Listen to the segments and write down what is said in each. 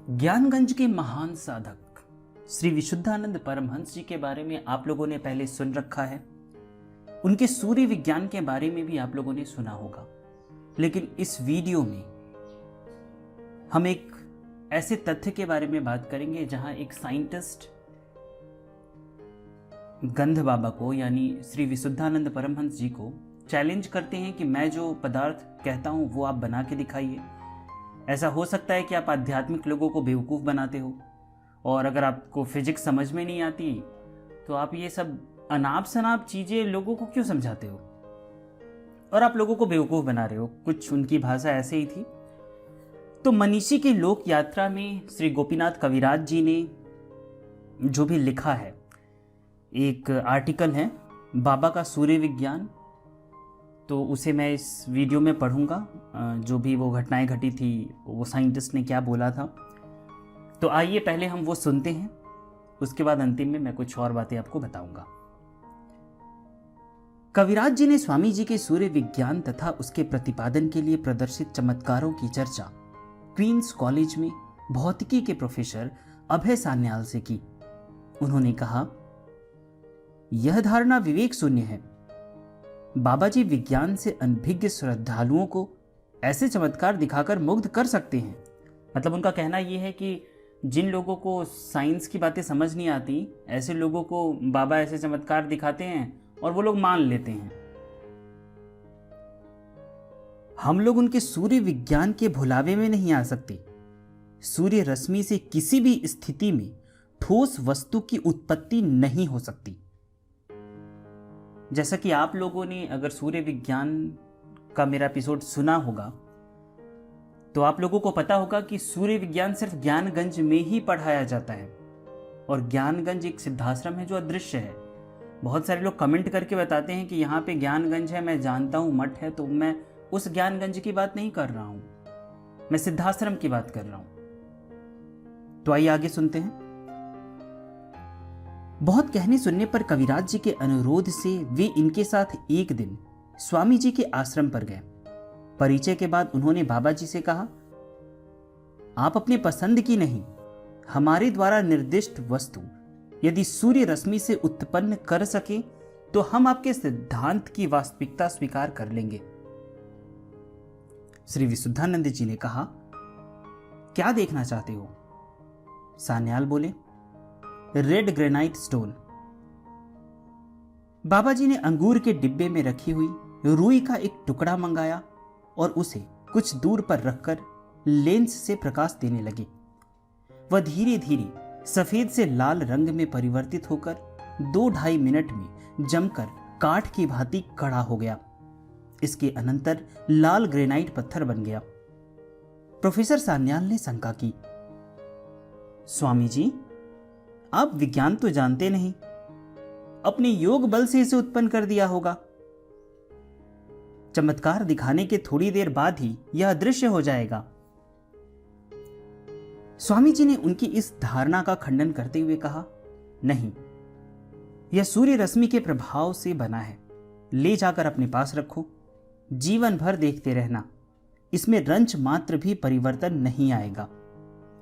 ज्ञानगंज के महान साधक श्री विशुद्धानंद परमहंस जी के बारे में आप लोगों ने पहले सुन रखा है। उनके सूर्य विज्ञान के बारे में भी आप लोगों ने सुना होगा। लेकिन इस वीडियो में हम एक ऐसे तथ्य के बारे में बात करेंगे जहां एक साइंटिस्ट गंध बाबा को यानी श्री विशुद्धानंद परमहंस जी को चैलेंज करते हैं कि मैं जो पदार्थ कहता हूं वो आप बना के दिखाइए। ऐसा हो सकता है कि आप आध्यात्मिक लोगों को बेवकूफ़ बनाते हो, और अगर आपको फिजिक्स समझ में नहीं आती तो आप ये सब अनाप शनाप चीज़ें लोगों को क्यों समझाते हो और आप लोगों को बेवकूफ़ बना रहे हो। कुछ उनकी भाषा ऐसे ही थी। तो मनीषी की लोक यात्रा में श्री गोपीनाथ कविराज जी ने जो भी लिखा है, एक आर्टिकल है बाबा का सूर्य विज्ञान, तो उसे मैं इस वीडियो में पढ़ूंगा। जो भी वो घटनाएं घटी थी, वो साइंटिस्ट ने क्या बोला था, तो आइए पहले हम वो सुनते हैं, उसके बाद अंतिम में मैं कुछ और बातें आपको बताऊंगा। कविराज जी ने स्वामी जी के सूर्य विज्ञान तथा उसके प्रतिपादन के लिए प्रदर्शित चमत्कारों की चर्चा क्वींस कॉलेज में भौतिकी के प्रोफेसर अभय सान्याल से की। उन्होंने कहा, यह धारणा विवेक शून्य है। बाबा जी विज्ञान से अनभिज्ञ श्रद्धालुओं को ऐसे चमत्कार दिखाकर मुग्ध कर सकते हैं। मतलब उनका कहना यह है कि जिन लोगों को साइंस की बातें समझ नहीं आती, ऐसे लोगों को बाबा ऐसे चमत्कार दिखाते हैं और वो लोग मान लेते हैं। हम लोग उनके सूर्य विज्ञान के भुलावे में नहीं आ सकते। सूर्य रश्मि से किसी भी स्थिति में ठोस वस्तु की उत्पत्ति नहीं हो सकती। जैसा कि आप लोगों ने अगर सूर्य विज्ञान का मेरा एपिसोड सुना होगा तो आप लोगों को पता होगा कि सूर्य विज्ञान सिर्फ ज्ञानगंज में ही पढ़ाया जाता है, और ज्ञानगंज एक सिद्धाश्रम है जो अदृश्य है। बहुत सारे लोग कमेंट करके बताते हैं कि यहाँ पे ज्ञानगंज है, मैं जानता हूँ मठ है, तो मैं उस ज्ञानगंज की बात नहीं कर रहा हूँ, मैं सिद्धाश्रम की बात कर रहा हूँ। तो आइए आगे सुनते हैं। बहुत कहने सुनने पर कविराज जी के अनुरोध से वे इनके साथ एक दिन स्वामी जी के आश्रम पर गए। परिचय के बाद उन्होंने बाबा जी से कहा, आप अपने पसंद की नहीं, हमारे द्वारा निर्दिष्ट वस्तु यदि सूर्य रश्मि से उत्पन्न कर सके तो हम आपके सिद्धांत की वास्तविकता स्वीकार कर लेंगे। श्री विशुद्धानंद जी ने कहा, क्या देखना चाहते हो? सान्याल बोले, रेड ग्रेनाइट स्टोन। बाबा जी ने अंगूर के डिब्बे में रखी हुई रुई का एक टुकड़ा मंगाया और उसे कुछ दूर पर रखकर लेंस से प्रकाश देने लगे। वह धीरे धीरे सफेद से लाल रंग में परिवर्तित होकर 2-2.5 मिनट में जमकर काठ की भांति कड़ा हो गया। इसके अनंतर लाल ग्रेनाइट पत्थर बन गया। प्रोफेसर सान्याल ने शंका की, स्वामी जी, आप विज्ञान तो जानते नहीं, अपने योग बल से इसे उत्पन्न कर दिया होगा। चमत्कार दिखाने के थोड़ी देर बाद ही यह अदृश्य हो जाएगा। स्वामी जी ने उनकी इस धारणा का खंडन करते हुए कहा, नहीं, यह सूर्य रश्मि के प्रभाव से बना है। ले जाकर अपने पास रखो, जीवन भर देखते रहना, इसमें रंच मात्र भी परिवर्तन नहीं आएगा।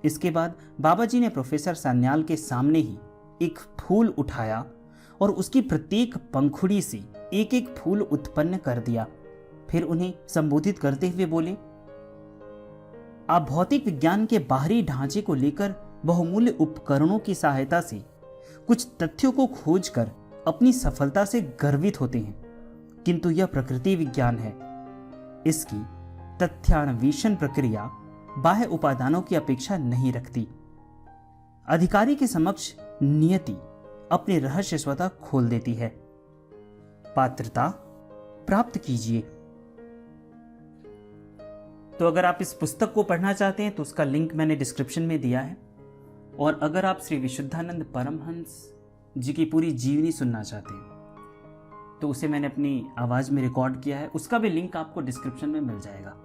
इसके बाद बाबा जी ने प्रोफेसर सान्याल के सामने ही एक फूल उठाया और उसकी प्रत्येक पंखुड़ी से एक एक फूल उत्पन्न कर दिया। फिर उन्हें संबोधित करते हुए बोले, आप भौतिक विज्ञान के बाहरी ढांचे को लेकर बहुमूल्य उपकरणों की सहायता से कुछ तथ्यों को खोजकर अपनी सफलता से गर्वित होते हैं, किंतु यह प्रकृति विज्ञान है। इसकी तथ्यान्वेषण प्रक्रिया बाह्य उपादानों की अपेक्षा नहीं रखती। अधिकारी के समक्ष नियति अपने रहस्य स्वतः खोल देती है। पात्रता प्राप्त कीजिए। तो अगर आप इस पुस्तक को पढ़ना चाहते हैं तो उसका लिंक मैंने डिस्क्रिप्शन में दिया है, और अगर आप श्री विशुद्धानंद परमहंस जी की पूरी जीवनी सुनना चाहते हैं तो उसे मैंने अपनी आवाज में रिकॉर्ड किया है, उसका भी लिंक आपको डिस्क्रिप्शन में मिल जाएगा।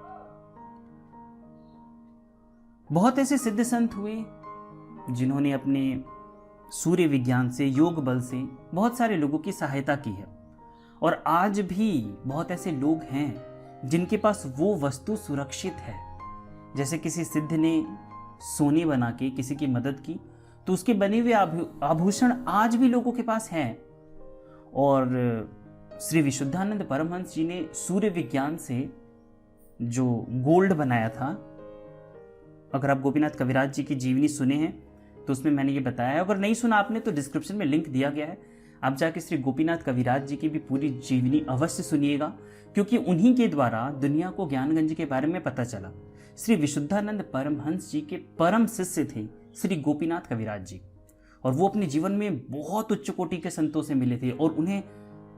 बहुत ऐसे सिद्ध संत हुए जिन्होंने अपने सूर्य विज्ञान से, योग बल से बहुत सारे लोगों की सहायता की है, और आज भी बहुत ऐसे लोग हैं जिनके पास वो वस्तु सुरक्षित है। जैसे किसी सिद्ध ने सोने बना के किसी की मदद की, तो उसके बने हुए आभूषण आज भी लोगों के पास हैं। और श्री विशुद्धानंद परमहंस जी ने सूर्य विज्ञान से जो गोल्ड बनाया था, अगर आप गोपीनाथ कविराज जी की जीवनी सुने हैं तो उसमें मैंने ये बताया है, अगर नहीं सुना आपने तो डिस्क्रिप्शन में लिंक दिया गया है, आप जाके श्री गोपीनाथ कविराज जी की भी पूरी जीवनी अवश्य सुनिएगा, क्योंकि उन्हीं के द्वारा दुनिया को ज्ञानगंज के बारे में पता चला। श्री विशुद्धानंद परमहंस जी के परम शिष्य थे श्री गोपीनाथ कविराज जी, और वो अपने जीवन में बहुत उच्च कोटि के संतों से मिले थे और उन्हें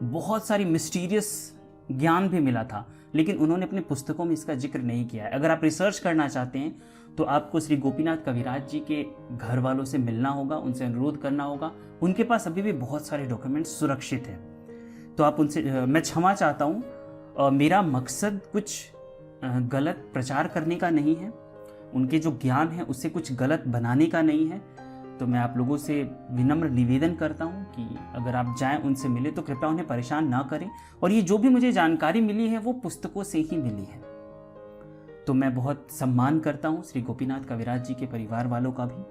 बहुत सारी मिस्टीरियस ज्ञान भी मिला था, लेकिन उन्होंने अपनी पुस्तकों में इसका जिक्र नहीं किया है। अगर आप रिसर्च करना चाहते हैं तो आपको श्री गोपीनाथ कविराज जी के घर वालों से मिलना होगा, उनसे अनुरोध करना होगा। उनके पास अभी भी बहुत सारे डॉक्यूमेंट्स सुरक्षित हैं, तो आप उनसे मैं क्षमा चाहता हूँ। मेरा मकसद कुछ गलत प्रचार करने का नहीं है, उनके जो ज्ञान है उससे कुछ गलत बनाने का नहीं है। तो मैं आप लोगों से विनम्र निवेदन करता हूं कि अगर आप जाएं उनसे मिले तो कृपया उन्हें परेशान ना करें। और ये जो भी मुझे जानकारी मिली है वो पुस्तकों से ही मिली है। तो मैं बहुत सम्मान करता हूं श्री गोपीनाथ कविराज जी के परिवार वालों का भी।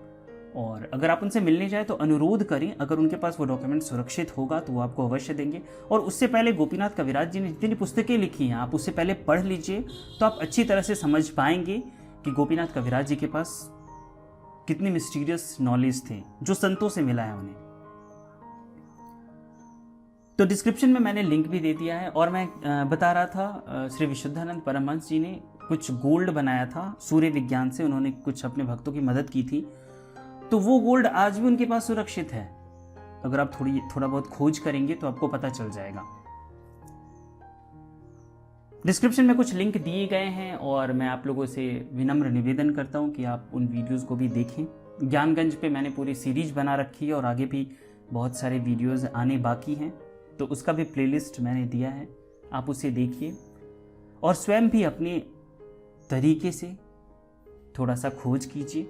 और अगर आप उनसे मिलने जाए तो अनुरोध करें, अगर उनके पास वो डॉक्यूमेंट सुरक्षित होगा तो वो आपको अवश्य देंगे। और उससे पहले गोपीनाथ कविराज जी ने जितनी पुस्तकें लिखी हैं आप उससे पहले पढ़ लीजिए, तो आप अच्छी तरह से समझ पाएंगे कि गोपीनाथ कविराज जी के पास कितनी मिस्टीरियस नॉलेज थे जो संतों से मिला है उन्हें। तो डिस्क्रिप्शन में मैंने लिंक भी दे दिया है। और मैं बता रहा था श्री विशुद्धानंद परमहंस जी ने कुछ गोल्ड बनाया था सूर्य विज्ञान से, उन्होंने कुछ अपने भक्तों की मदद की थी, तो वो गोल्ड आज भी उनके पास सुरक्षित है। अगर आप थोड़ा बहुत खोज करेंगे तो आपको पता चल जाएगा। डिस्क्रिप्शन में कुछ लिंक दिए गए हैं और मैं आप लोगों से विनम्र निवेदन करता हूं कि आप उन वीडियोस को भी देखें। ज्ञानगंज पे मैंने पूरी सीरीज बना रखी है और आगे भी बहुत सारे वीडियोस आने बाकी हैं, तो उसका भी प्लेलिस्ट मैंने दिया है, आप उसे देखिए और स्वयं भी अपने तरीके से थोड़ा सा खोज कीजिए,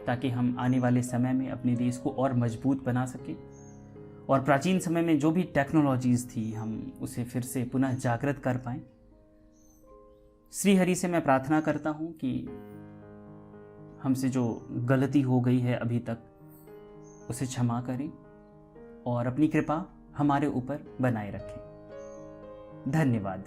ताकि हम आने वाले समय में अपने देश को और मजबूत बना सकें और प्राचीन समय में जो भी टेक्नोलॉजीज़ थी हम उसे फिर से पुनः जागृत कर पाएं। श्री हरि से मैं प्रार्थना करता हूं कि हमसे जो गलती हो गई है अभी तक उसे क्षमा करें और अपनी कृपा हमारे ऊपर बनाए रखें। धन्यवाद।